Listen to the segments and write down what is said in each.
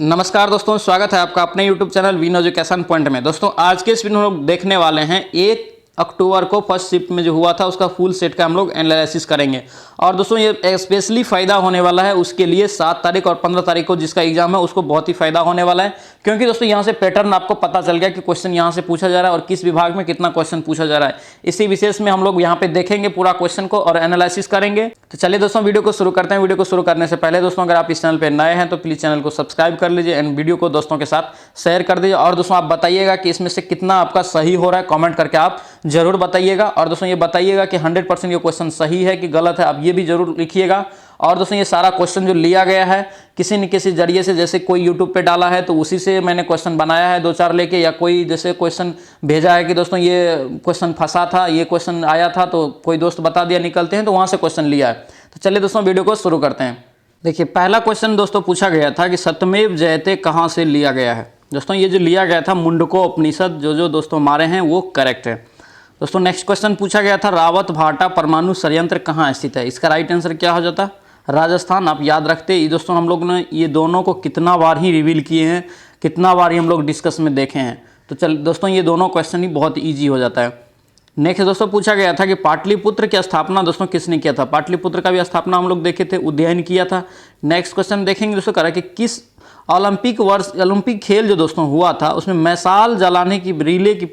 नमस्कार दोस्तों, स्वागत है आपका अपने YouTube चैनल वीन एजुकेशन पॉइंट में। दोस्तों आज के इस वीडियो में हम लोग देखने वाले हैं 1 अक्टूबर को फर्स्ट शिफ्ट में जो हुआ था उसका फुल सेट का हम लोग एनालिसिस करेंगे। और दोस्तों ये स्पेशली फ़ायदा होने वाला है उसके लिए 7 तारीख और 15 तारीख को जिसका एग्जाम है उसको बहुत ही फ़ायदा होने वाला है, क्योंकि दोस्तों यहाँ से पैटर्न आपको पता चल गया कि क्वेश्चन यहाँ से पूछा जा रहा है और किस विभाग में कितना क्वेश्चन पूछा जा रहा है। इसी विशेष में हम लोग यहाँ पे देखेंगे पूरा क्वेश्चन को और एनालिसिस करेंगे। तो चलिए दोस्तों वीडियो को शुरू करते हैं। वीडियो को शुरू करने से पहले दोस्तों अगर आप इस चैनल पर नए हैं तो प्लीज़ चैनल को सब्सक्राइब कर लीजिए एंड वीडियो को दोस्तों के साथ शेयर कर दीजिए। और दोस्तों आप बताइएगा कि इसमें से कितना आपका सही हो रहा है, कमेंट करके आप जरूर बताइएगा। और दोस्तों ये बताइएगा कि 100% ये क्वेश्चन सही है कि गलत है, आप ये भी जरूर लिखिएगा। और दोस्तों ये सारा क्वेश्चन जो लिया गया है किसी न किसी जरिए से, जैसे कोई यूट्यूब पे डाला है तो उसी से मैंने क्वेश्चन बनाया है 2-4 लेके, या कोई जैसे क्वेश्चन भेजा है कि दोस्तों ये क्वेश्चन फंसा था, ये क्वेश्चन आया था तो कोई दोस्त बता दिया निकलते हैं तो वहाँ से क्वेश्चन लिया है। तो चलिए दोस्तों वीडियो को शुरू करते हैं। देखिए पहला क्वेश्चन दोस्तों पूछा गया था कि सत्यमेव जयते कहाँ से लिया गया है। दोस्तों ये जो लिया गया था मुंडको उपनिषद, जो दोस्तों हमारे हैं वो करेक्ट है। दोस्तों नेक्स्ट क्वेश्चन पूछा गया था रावत भाटा परमाणु संयंत्र कहाँ स्थित है। इसका राइट आंसर क्या हो जाता? राजस्थान। आप याद रखते दोस्तों हम लोग ने ये दोनों को कितना बार ही रिवील किए हैं, कितना बार ही हम लोग डिस्कस में देखे हैं। तो चल दोस्तों ये दोनों क्वेश्चन ही बहुत ईजी हो जाता है। नेक्स्ट दोस्तों पूछा गया था कि पाटलिपुत्र की स्थापना दोस्तों किसने किया था। पाटलिपुत्र का भी स्थापना हम लोग देखे थे, उदयन किया था। नेक्स्ट क्वेश्चन देखेंगे दोस्तों करा कि किस ओलंपिक खेल जो दोस्तों हुआ था उसमें मैसाल जलाने की रिले की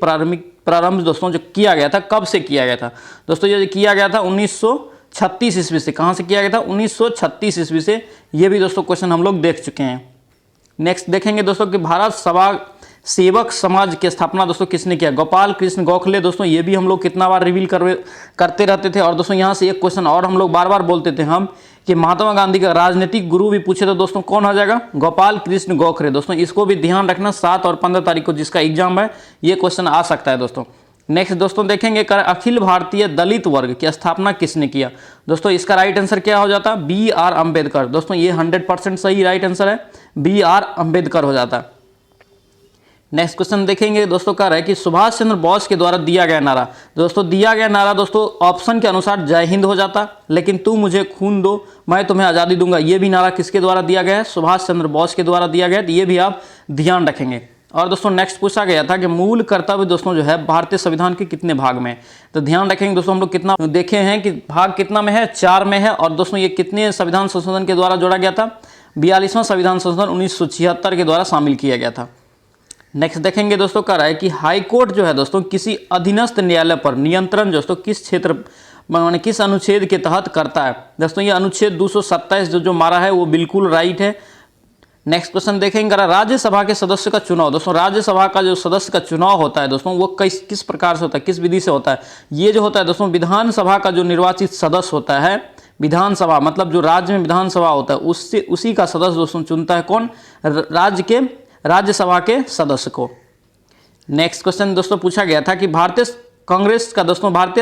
प्रारंभ दोस्तों जो किया गया था कब से किया गया था। दोस्तों ये किया गया था 1936 ईस्वी से। कहाँ से किया गया था? 1936 ईस्वी से। ये भी दोस्तों क्वेश्चन हम लोग देख चुके हैं। नेक्स्ट देखेंगे दोस्तों कि भारत सभा सेवक समाज की स्थापना दोस्तों किसने किया? गोपाल कृष्ण गोखले। दोस्तों ये भी हम लोग कितना बार रिवील करते रहते थे। और दोस्तों यहाँ से एक क्वेश्चन और हम लोग बार बार बोलते थे हम कि महात्मा गांधी का राजनीतिक गुरु भी पूछे तो दोस्तों कौन आ जाएगा? गोपाल कृष्ण गोखले। दोस्तों इसको भी ध्यान रखना, 7 और 15 तारीख को जिसका एग्जाम है ये क्वेश्चन आ सकता है दोस्तों। नेक्स्ट दोस्तों देखेंगे अखिल भारतीय दलित वर्ग की स्थापना किसने किया। दोस्तों इसका राइट आंसर क्या हो जाता? BR अम्बेडकर। दोस्तों ये 100% सही राइट आंसर है, BR अम्बेडकर हो जाता है। नेक्स्ट क्वेश्चन देखेंगे दोस्तों कह रहा है कि सुभाष चंद्र बोस के द्वारा दिया गया नारा। दोस्तों दिया गया नारा दोस्तों ऑप्शन के अनुसार जय हिंद हो जाता, लेकिन तू मुझे खून दो मैं तुम्हें आज़ादी दूंगा। ये भी नारा किसके द्वारा दिया गया है? सुभाष चंद्र बोस के द्वारा दिया गया है। तो ये भी आप ध्यान रखेंगे। और दोस्तों नेक्स्ट पूछा गया था कि मूल कर्तव्य दोस्तों जो है भारतीय संविधान के कितने भाग में है। तो ध्यान रखेंगे दोस्तों हम लोग कितना देखे हैं कि भाग कितना में है? 4 में है। और दोस्तों ये कितने संविधान संशोधन के द्वारा जोड़ा गया था? 42वां संविधान संशोधन 1976 के द्वारा शामिल किया गया था। नेक्स्ट देखेंगे दोस्तों कह रहा है कि हाईकोर्ट जो है दोस्तों किसी अधीनस्थ न्यायालय पर नियंत्रण दोस्तों किस क्षेत्र माने किस अनुच्छेद के तहत करता है। दोस्तों ये अनुच्छेद 227 जो मारा है वो बिल्कुल राइट है। नेक्स्ट क्वेश्चन देखेंगे राज्यसभा के सदस्य का चुनाव। दोस्तों राज्यसभा का जो सदस्य का चुनाव होता है दोस्तों वो किस प्रकार से होता है, किस विधि से होता है? ये जो होता है दोस्तों विधानसभा का जो निर्वाचित सदस्य होता है, विधानसभा मतलब जो राज्य में विधानसभा होता है उससे उसी का सदस्य दोस्तों चुनता है। कौन? राज्यसभा के सदस्य को। नेक्स्ट क्वेश्चन दोस्तों पूछा गया था कि भारतीय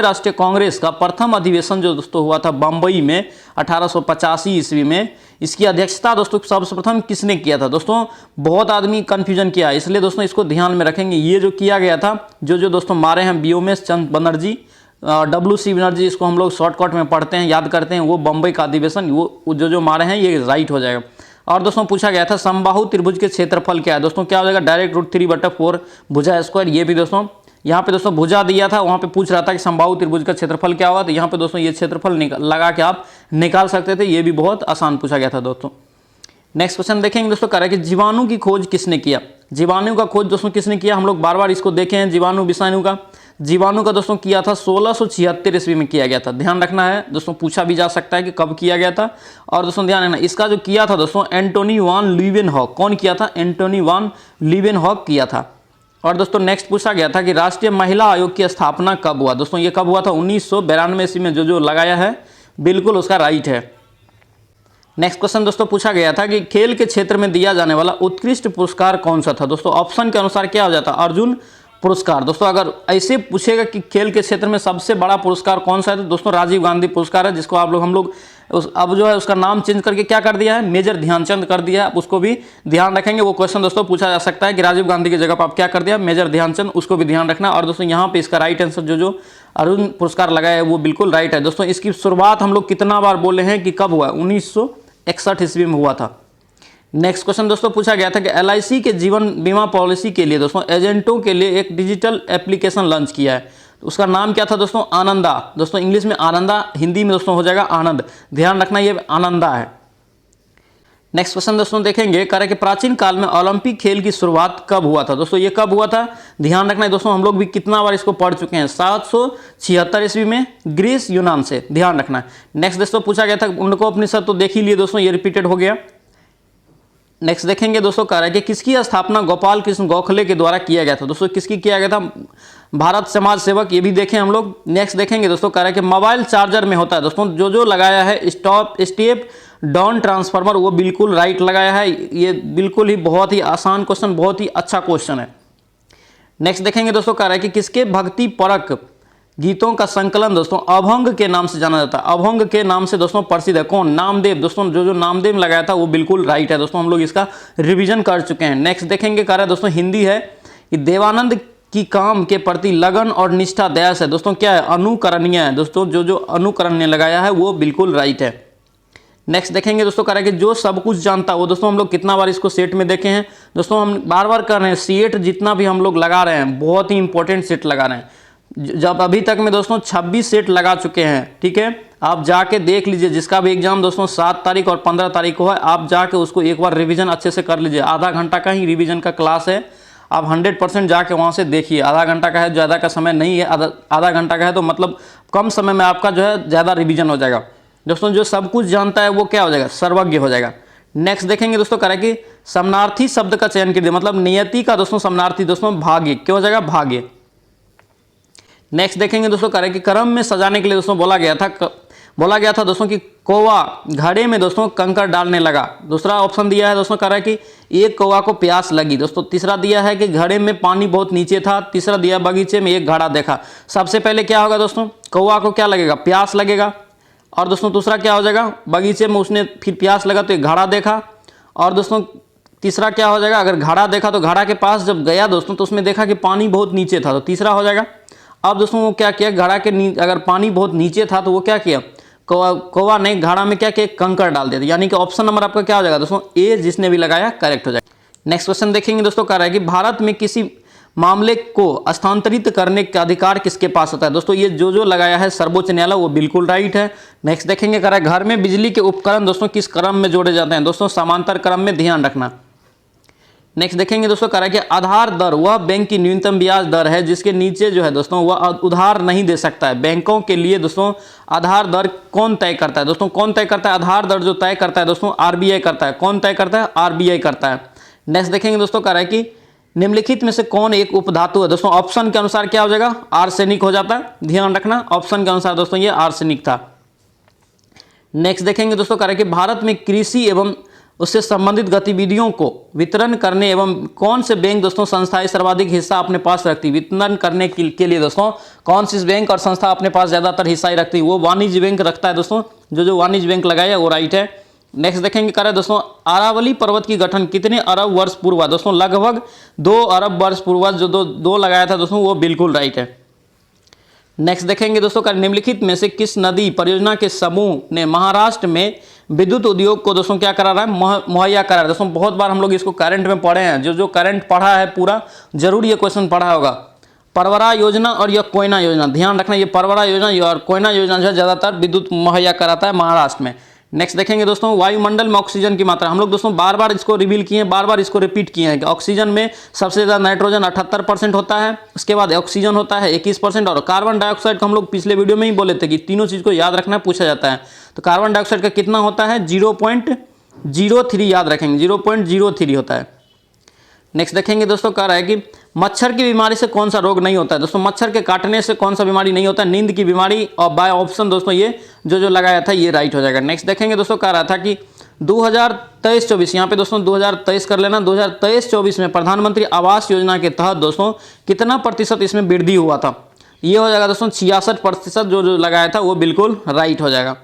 राष्ट्रीय कांग्रेस का प्रथम अधिवेशन जो दोस्तों हुआ था बम्बई में 1885 ईस्वी में, इसकी अध्यक्षता दोस्तों सबसे प्रथम किसने किया था। दोस्तों बहुत आदमी कंफ्यूजन किया, इसलिए दोस्तों इसको ध्यान में रखेंगे। ये जो किया गया था जो दोस्तों मारे हैं व्योमेश चंद्र बनर्जी, WC बनर्जी, इसको हम लोग शॉर्टकट में पढ़ते हैं याद करते हैं, वो बम्बई का अधिवेशन वो जो मारे हैं ये राइट हो जाएगा। और दोस्तों पूछा गया था समबाहु त्रिभुज के क्षेत्रफल क्या है। दोस्तों क्या हो जाएगा? डायरेक्ट रूट 3/4 भुजा स्क्वायर। ये भी दोस्तों यहाँ पे दोस्तों भुजा दिया था, वहाँ पे पूछ रहा था कि समबाहु त्रिभुज का क्षेत्रफल क्या होगा, तो यहाँ पे दोस्तों ये क्षेत्रफल लगा के आप निकाल सकते थे। ये भी बहुत आसान पूछा गया था दोस्तों। नेक्स्ट क्वेश्चन देखेंगे दोस्तों कह रहा है कि जीवाणु की खोज किसने किया। जीवाणु का खोज दोस्तों किसने किया? हम लोग बार बार इसको देखे हैं जीवाणु विषाणु का। जीवाणु का दोस्तों किया था 1676 ईस्वी में किया गया था। ध्यान रखना है दोस्तों, पूछा भी जा सकता है कि कब किया गया था। और दोस्तों ध्यान रखना इसका जो किया था दोस्तों एंटोनी वान लीवेनहॉक। कौन किया था? एंटोनी वान लीवेनहॉक किया था। और दोस्तों नेक्स्ट पूछा गया था कि राष्ट्रीय महिला आयोग की स्थापना कब हुआ। दोस्तों ये कब हुआ था? 1992 ईस्वी में। जो लगाया है बिल्कुल उसका राइट है। नेक्स्ट क्वेश्चन दोस्तों पूछा गया था कि खेल के क्षेत्र में दिया जाने वाला उत्कृष्ट पुरस्कार कौन सा था। दोस्तों ऑप्शन के अनुसार क्या हो जाता? अर्जुन पुरस्कार। दोस्तों अगर ऐसे पूछेगा कि खेल के क्षेत्र में सबसे बड़ा पुरस्कार कौन सा है तो दोस्तों राजीव गांधी पुरस्कार है, जिसको हम लोग अब जो है उसका नाम चेंज करके क्या कर दिया है? मेजर ध्यानचंद कर दिया है। उसको भी ध्यान रखेंगे। वो क्वेश्चन दोस्तों पूछा जा सकता है कि राजीव गांधी की जगह पर आप क्या कर दिया? मेजर ध्यानचंद। उसको भी ध्यान रखना। और दोस्तों यहाँ पे इसका राइट आंसर जो अर्जुन पुरस्कार लगाया है वो बिल्कुल राइट है। दोस्तों इसकी शुरुआत हम लोग कितना बार बोले हैं कि कब हुआ? 1961 ईस्वी में हुआ था। नेक्स्ट क्वेश्चन दोस्तों पूछा गया था कि एलआईसी के जीवन बीमा पॉलिसी के लिए दोस्तों एजेंटों के लिए एक डिजिटल एप्लीकेशन लॉन्च किया है, तो उसका नाम क्या था दोस्तों? आनंदा। दोस्तों इंग्लिश में आनंदा, हिंदी में दोस्तों हो जाएगा आनंद, ध्यान रखना ये आनंदा है। नेक्स्ट क्वेश्चन दोस्तों देखेंगे, कह रहे कि प्राचीन काल में ओलंपिक खेल की शुरुआत कब हुआ था? दोस्तों ये कब हुआ था? ध्यान रखना है दोस्तों, हम लोग भी कितना बार इसको पढ़ चुके हैं, 776 ईस्वी में ग्रीस यूनान से, ध्यान रखना है। नेक्स्ट दोस्तों पूछा गया था उनको उपनिषद, तो देख ही लिए दोस्तों, ये रिपीटेड हो गया। नेक्स्ट देखेंगे दोस्तों, कह रहा है कि किसकी स्थापना गोपाल कृष्ण गोखले के द्वारा किया गया था? दोस्तों किसकी किया गया था? भारत समाज सेवक, ये भी देखें हम लोग। नेक्स्ट देखेंगे दोस्तों, कह रहा है कि मोबाइल चार्जर में होता है दोस्तों जो लगाया है स्टेप डाउन ट्रांसफार्मर, वो बिल्कुल राइट लगाया है। ये बिल्कुल ही बहुत ही आसान क्वेश्चन, बहुत ही अच्छा क्वेश्चन है। नेक्स्ट देखेंगे दोस्तों, कह रहा है कि किसके भक्ति परक गीतों का संकलन दोस्तों अभंग के नाम से जाना जाता है? अभंग के नाम से दोस्तों प्रसिद्ध है कौन? नामदेव। दोस्तों जो नामदेव लगाया था वो बिल्कुल राइट है दोस्तों, हम लोग इसका रिवीजन कर चुके हैं। नेक्स्ट देखेंगे, कह रहा है दोस्तों हिंदी है कि देवानंद की काम के प्रति लगन और निष्ठा दया से दोस्तों क्या है? अनुकरणीय है दोस्तों, जो अनुकरणीय लगाया है वो बिल्कुल राइट है। नेक्स्ट देखेंगे दोस्तों, कह रहा है कि जो सब कुछ जानता है वो दोस्तों हम लोग कितना बार इसको सेट में देखे हैं दोस्तों, हम बार बार कर रहे हैं। सेट जितना भी हम लोग लगा रहे हैं बहुत ही इंपॉर्टेंट सेट लगा रहे हैं, जब अभी तक में दोस्तों 26 सेट लगा चुके हैं, ठीक है। आप जाके देख लीजिए, जिसका भी एग्जाम दोस्तों 7 तारीख और 15 तारीख को है, आप जाके उसको एक बार रिवीजन अच्छे से कर लीजिए। आधा घंटा का ही रिवीजन का क्लास है, आप 100% जाके वहाँ से देखिए। आधा घंटा का है, ज़्यादा का समय नहीं है, आधा घंटा का है, तो मतलब कम समय में आपका जो है ज़्यादा रिवीजन हो जाएगा दोस्तों। जो सब कुछ जानता है वो क्या हो जाएगा? सर्वज्ञ हो जाएगा। नेक्स्ट देखेंगे दोस्तों, कह रहा है कि समानार्थी शब्द का चयन कीजिए, मतलब नियति का दोस्तों समानार्थी दोस्तों भाग्य, क्या हो जाएगा? भाग्य। नेक्स्ट देखेंगे दोस्तों, कह रहे हैं कि क्रम में सजाने के लिए दोस्तों बोला गया था दोस्तों कि कौवा घड़े में दोस्तों कंकड़ डालने लगा। दूसरा ऑप्शन दिया है दोस्तों, कह रहा है कि एक कौवा को प्यास लगी दोस्तों। तीसरा दिया है कि घड़े में पानी बहुत नीचे था। तीसरा दिया बगीचे में एक घड़ा देखा। सबसे पहले क्या होगा दोस्तों? कौवा को क्या लगेगा? प्यास लगेगा। और दोस्तों दूसरा क्या हो जाएगा? बगीचे में उसने फिर प्यास लगा तो एक घड़ा देखा। और दोस्तों तीसरा क्या हो जाएगा? अगर घड़ा देखा तो घड़ा के पास जब गया दोस्तों तो उसमें देखा कि पानी बहुत नीचे था, तो तीसरा हो जाएगा। अब दोस्तों वो क्या किया? घड़ा के अगर पानी बहुत नीचे था तो वो क्या किया? कौवा ने घड़ा में क्या किया? कंकड़ डाल दिया। यानी कि ऑप्शन नंबर आपका क्या हो जाएगा दोस्तों? ए, जिसने भी लगाया करेक्ट हो जाएगा। नेक्स्ट क्वेश्चन देखेंगे दोस्तों, कह रहा है कि भारत में किसी मामले को स्थानांतरित करने का अधिकार किसके पास होता है? दोस्तों ये जो लगाया है सर्वोच्च न्यायालय, वो बिल्कुल राइट है। नेक्स्ट देखेंगे, कह रहा है घर में बिजली के उपकरण दोस्तों किस क्रम में जोड़े जाते हैं? दोस्तों समांतर क्रम में, ध्यान रखना। नेक्स्ट देखेंगे दोस्तों, कह रहा है कि आधार दर वह बैंक की न्यूनतम ब्याज दर है जिसके नीचे जो है दोस्तों वह उधार नहीं दे सकता है। बैंकों के लिए दोस्तों आधार दर कौन तय करता है? दोस्तों कौन तय करता है? आधार दर जो तय करता है दोस्तों आरबीआई करता है। कौन तय करता है? आरबीआई करता है। नेक्स्ट देखेंगे दोस्तों, कह रहा है कि निम्नलिखित में से कौन एक उपधातु है? दोस्तों ऑप्शन के अनुसार क्या हो जाएगा? आर्सेनिक हो जाता है, ध्यान रखना। ऑप्शन के अनुसार दोस्तों ये आर्सेनिक था। नेक्स्ट देखेंगे दोस्तों, कह रहा है कि भारत में कृषि एवं उससे संबंधित गतिविधियों को वितरण करने एवं कौन से बैंक दोस्तों संस्थाएं सर्वाधिक हिस्सा अपने पास रखती है? वितरण करने के लिए दोस्तों कौन सी बैंक और संस्था अपने पास ज्यादातर हिस्सा ही रखती है? वो वाणिज्य बैंक रखता है दोस्तों। जो वाणिज्य बैंक लगाया वो राइट है। नेक्स्ट देखेंगे, कह रहे दोस्तों अरावली पर्वत की गठन कितने अरब वर्ष पूर्व हुआ? दोस्तों लगभग 2 अरब वर्ष पूर्व। जो दो लगाया था दोस्तों वो बिल्कुल राइट है। नेक्स्ट देखेंगे दोस्तों, निम्नलिखित में से किस नदी परियोजना के समूह ने महाराष्ट्र में विद्युत उद्योग को दोस्तों क्या करा रहा है? मुहैया करा रहा है। दोस्तों बहुत बार हम लोग इसको करंट में पढ़े हैं, जो करंट पढ़ा है पूरा जरूर ये क्वेश्चन पढ़ा होगा। परवरा योजना और यह कोयना योजना, ध्यान रखना। ये परवरा योजना और कोयना योजना जो है ज्यादातर विद्युत मुहैया कराता है महाराष्ट्र में। नेक्स्ट देखेंगे दोस्तों, वायुमंडल में ऑक्सीजन की मात्रा। हम लोग दोस्तों बार बार इसको रिवील किए हैं, बार बार इसको रिपीट किए हैं कि ऑक्सीजन में सबसे ज़्यादा नाइट्रोजन 78% होता है, उसके बाद ऑक्सीजन होता है 21% और कार्बन डाइऑक्साइड को हम लोग पिछले वीडियो में ही बोले थे कि तीनों चीज़ को याद रखना पूछा जाता है। तो कार्बन डाइऑक्साइड का कितना होता है? 0.03 याद रखेंगे, 0.03 होता है। नेक्स्ट देखेंगे दोस्तों, कह रहा है कि मच्छर की बीमारी से कौन सा रोग नहीं होता है? दोस्तों मच्छर के काटने से कौन सा बीमारी नहीं होता है? नींद की बीमारी। और बाय ऑप्शन दोस्तों ये जो लगाया था ये राइट हो जाएगा। नेक्स्ट देखेंगे दोस्तों, कह रहा था कि 2023-24 यहाँ पे दोस्तों 2023 कर लेना, 2023-24 में प्रधानमंत्री आवास योजना के तहत दोस्तों कितना प्रतिशत इसमें वृद्धि हुआ था? ये हो जाएगा दोस्तों 66%। जो लगाया था वो बिल्कुल राइट हो जाएगा।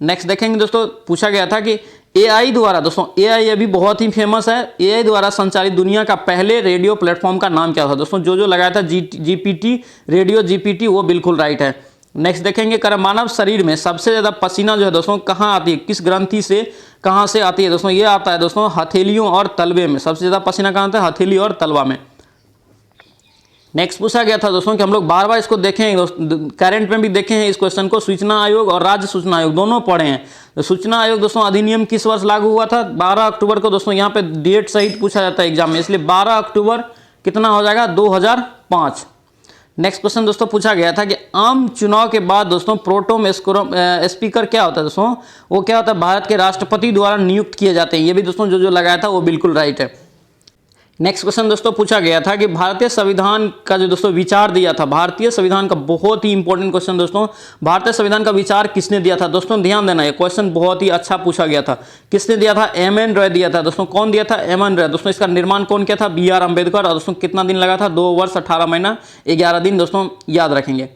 नेक्स्ट देखेंगे दोस्तों, पूछा गया था कि एआई द्वारा दोस्तों, एआई अभी बहुत ही फेमस है, एआई द्वारा संचालित दुनिया का पहले रेडियो प्लेटफॉर्म का नाम क्या था? दोस्तों जो लगाया था जीपीटी, रेडियो जीपीटी, वो बिल्कुल राइट है। नेक्स्ट देखेंगे, कर मानव शरीर में सबसे ज़्यादा पसीना जो है दोस्तों कहाँ आती है? किस ग्रंथि से कहाँ से आती है दोस्तों? ये आता है दोस्तों हथेलियों और तलवे में। सबसे ज़्यादा पसीना कहाँ आता है? हथेली और तलवा में। नेक्स्ट पूछा गया था दोस्तों कि हम लोग बार बार इसको देखे हैं, करंट में भी देखे हैं इस क्वेश्चन को। सूचना आयोग और राज्य सूचना आयोग दोनों पढ़े हैं। तो सूचना आयोग दोस्तों अधिनियम किस वर्ष लागू हुआ था? 12 अक्टूबर को। दोस्तों यहाँ पे डेट सहित पूछा जाता है एग्जाम में, इसलिए 12 अक्टूबर कितना हो जाएगा? 2005। नेक्स्ट क्वेश्चन दोस्तों पूछा गया था कि आम चुनाव के बाद दोस्तों प्रोटेम स्पीकर क्या होता है दोस्तों? वो क्या होता है? भारत के राष्ट्रपति द्वारा नियुक्त किए जाते हैं। ये भी दोस्तों जो लगाया था वो बिल्कुल राइट है। नेक्स्ट क्वेश्चन दोस्तों पूछा गया था कि भारतीय संविधान का जो दोस्तों विचार दिया था, भारतीय संविधान का बहुत ही इंपॉर्टेंट क्वेश्चन दोस्तों, भारतीय संविधान का विचार किसने दिया था? दोस्तों ध्यान देना, ये क्वेश्चन बहुत ही अच्छा पूछा गया था। किसने दिया था? एम.एन. रॉय दिया था दोस्तों। कौन दिया था? एम.एन. रॉय। दोस्तों इसका निर्माण कौन किया था? बी.आर. अम्बेडकर। और दोस्तों कितना दिन लगा था? 2 वर्ष 18 महीना 11 दिन। दोस्तों याद रखेंगे।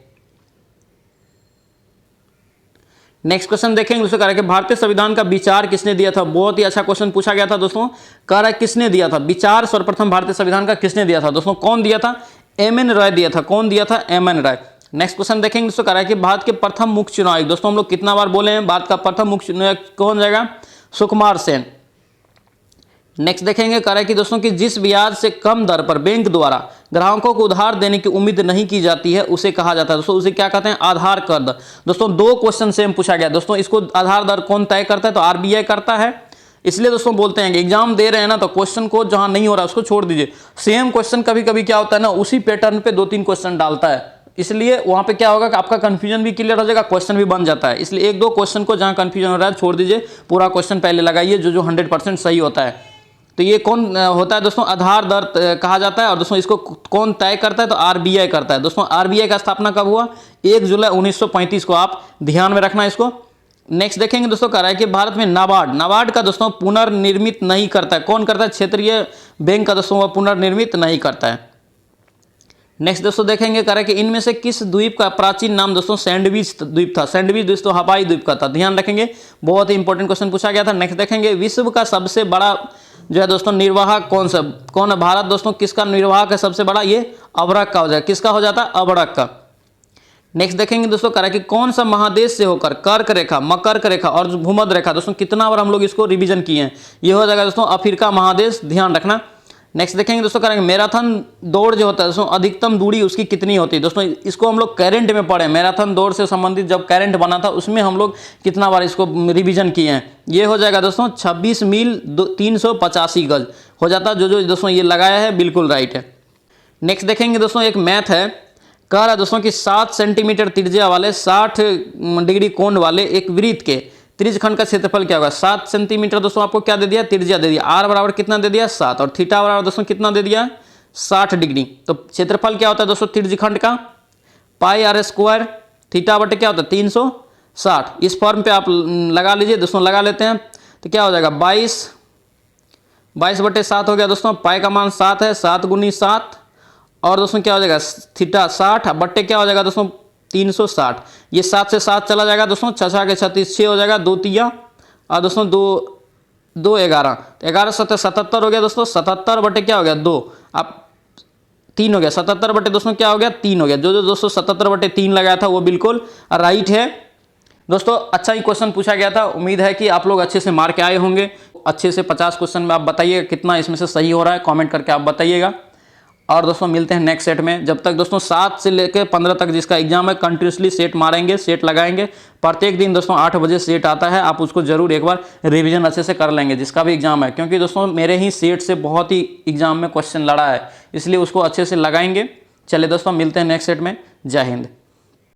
नेक्स्ट क्वेश्चन देखेंगे दोस्तों, कह रहा है कि भारतीय संविधान का विचार किसने दिया था? बहुत ही अच्छा क्वेश्चन पूछा गया था दोस्तों। कह रहा है किसने दिया था विचार? सर्वप्रथम भारतीय संविधान का किसने दिया था दोस्तों? कौन दिया था? एम.एन. रॉय दिया था। कौन दिया था? एम.एन. रॉय। नेक्स्ट क्वेश्चन देखेंगे दोस्तों, कह रहा है कि भारत के प्रथम मुख्य चुनाव आयुक्त। दोस्तों हम लोग कितना बार बोले हैं भारत का प्रथम मुख्य चुनाव आयुक्त कौन जाएगा? सुकुमार सेन। नेक्स्ट देखेंगे, कह रहा है कि दोस्तों कि जिस ब्याज से कम दर पर बैंक द्वारा ग्राहकों को उधार देने की उम्मीद नहीं की जाती है उसे कहा जाता है दोस्तों, उसे क्या कहते हैं? आधार कर दर। दोस्तों 2 क्वेश्चन सेम पूछा गया दोस्तों। इसको आधार दर कौन तय करता है? तो आरबीआई करता है। इसलिए दोस्तों बोलते हैं कि एग्जाम दे रहे हैं ना तो क्वेश्चन को जहां नहीं हो रहा उसको छोड़ दीजिए। सेम क्वेश्चन कभी कभी क्या होता है ना, उसी पैटर्न पे 2-3 क्वेश्चन डालता है, इसलिए वहां पे क्या होगा कि आपका कंफ्यूजन भी क्लियर हो जाएगा, क्वेश्चन भी बन जाता है। इसलिए 1-2 क्वेश्चन को जहां कंफ्यूजन हो रहा है छोड़ दीजिए, पूरा क्वेश्चन पहले लगाइए जो 100% सही होता है। तो ये कौन होता है दोस्तों? आधार दर कहा जाता है। और दोस्तों इसको कौन तय करता है? तो आरबीआई करता है। दोस्तों आरबीआई का स्थापना कब हुआ? 1 जुलाई 1935 को। आप ध्यान में रखना इसको। नेक्स्ट देखेंगे दोस्तों, कह रहा है कि भारत में नाबार्ड का दोस्तों पुनर्निर्मित नहीं करता है। कौन करता है? क्षेत्रीय बैंक का दोस्तों वह पुनर्निर्मित नहीं करता है। नेक्स्ट दोस्तों देखेंगे, कह रहा है कि इनमें से किस द्वीप का प्राचीन नाम दोस्तों सैंडविच द्वीप था? सैंडविच दोस्तों हवाई द्वीप का था। ध्यान रखेंगे, बहुत ही इंपॉर्टेंट क्वेश्चन पूछा गया था। नेक्स्ट देखेंगे, विश्व का सबसे बड़ा जो है दोस्तों निर्वाहक कौन है? भारत दोस्तों किसका निर्वाहक है सबसे बड़ा? ये अबरक का हो जाएगा। किसका हो जाता है? अबरक का। नेक्स्ट देखेंगे दोस्तों, कह रहा है कि कौन सा महादेश से होकर कर्क रेखा, मकर्क रेखा और भूमध्य रेखा, दोस्तों कितना बार हम लोग इसको रिवीजन किए हैं? ये हो जाएगा दोस्तों अफ्रीका महादेश। ध्यान रखना। नेक्स्ट देखेंगे दोस्तों, करेंगे मैराथन दौड़ जो होता है दोस्तों अधिकतम दूरी उसकी कितनी होती है? दोस्तों इसको हम लोग करंट में पढ़े, मैराथन दौड़ से संबंधित जब करंट बना था उसमें हम लोग कितना बार इसको रिवीजन किए हैं। ये हो जाएगा दोस्तों 26 मील 385 गज हो जाता। जो दोस्तों ये लगाया है बिल्कुल राइट है। नेक्स्ट देखेंगे दोस्तों, एक मैथ है, कह रहा है दोस्तों कि 7 सेंटीमीटर त्रिज्या वाले 60 डिग्री कोण वाले एक वृत्त के त्रिज्यखंड का क्षेत्रफल क्या होगा? 7 सेंटीमीटर। दोस्तों आपको क्या दे दिया? त्रिज्या दे दिया। आर बराबर कितना दे दिया? 7। और थीटा बराबर दोस्तों कितना दे दिया? 60 डिग्री। तो क्षेत्रफल क्या होता है दोस्तों त्रिज्यखंड का? पाई आर स्क्वायर। थीटा बटे क्या होता है? 360। इस फॉर्म पे आप लगा लीजिए दोस्तों, लगा लेते हैं तो क्या हो जाएगा? 22 बटे 7 हो गया दोस्तों। पाई का मान 7 है, 7 गुनी 7। और दोस्तों क्या हो जाएगा? थीटा 60 बट्टे क्या हो जाएगा दोस्तों? 360। ये 7 से 7 चला जाएगा दोस्तों, 6 के 36, 6 हो जाएगा, 2 तिया और दोस्तों 2 11, तो 11 7 77 हो गया दोस्तों। 77 बटे क्या हो गया? 2। आप 3 हो गया। 77 बटे दोस्तों क्या हो गया? 3 हो गया। जो दोस्तों 77 बटे 3 लगाया था वो बिल्कुल राइट है दोस्तों। अच्छा ही क्वेश्चन पूछा गया था। उम्मीद है कि आप लोग अच्छे से मार के आए होंगे। अच्छे से 50 क्वेश्चन में आप बताइएगा कितना इसमें से सही हो रहा है, कमेंट करके आप बताइएगा। और दोस्तों मिलते हैं नेक्स्ट सेट में। जब तक दोस्तों 7 से लेकर 15 तक जिसका एग्जाम है कंटिन्यूसली सेट मारेंगे, सेट लगाएंगे। प्रत्येक दिन दोस्तों 8 बजे सेट आता है, आप उसको जरूर एक बार रिवीजन अच्छे से कर लेंगे जिसका भी एग्जाम है, क्योंकि दोस्तों मेरे ही सेट से बहुत ही एग्जाम में क्वेश्चन लड़ा है, इसलिए उसको अच्छे से लगाएंगे। चलिए दोस्तों मिलते हैं नेक्स्ट सेट में। जय हिंद।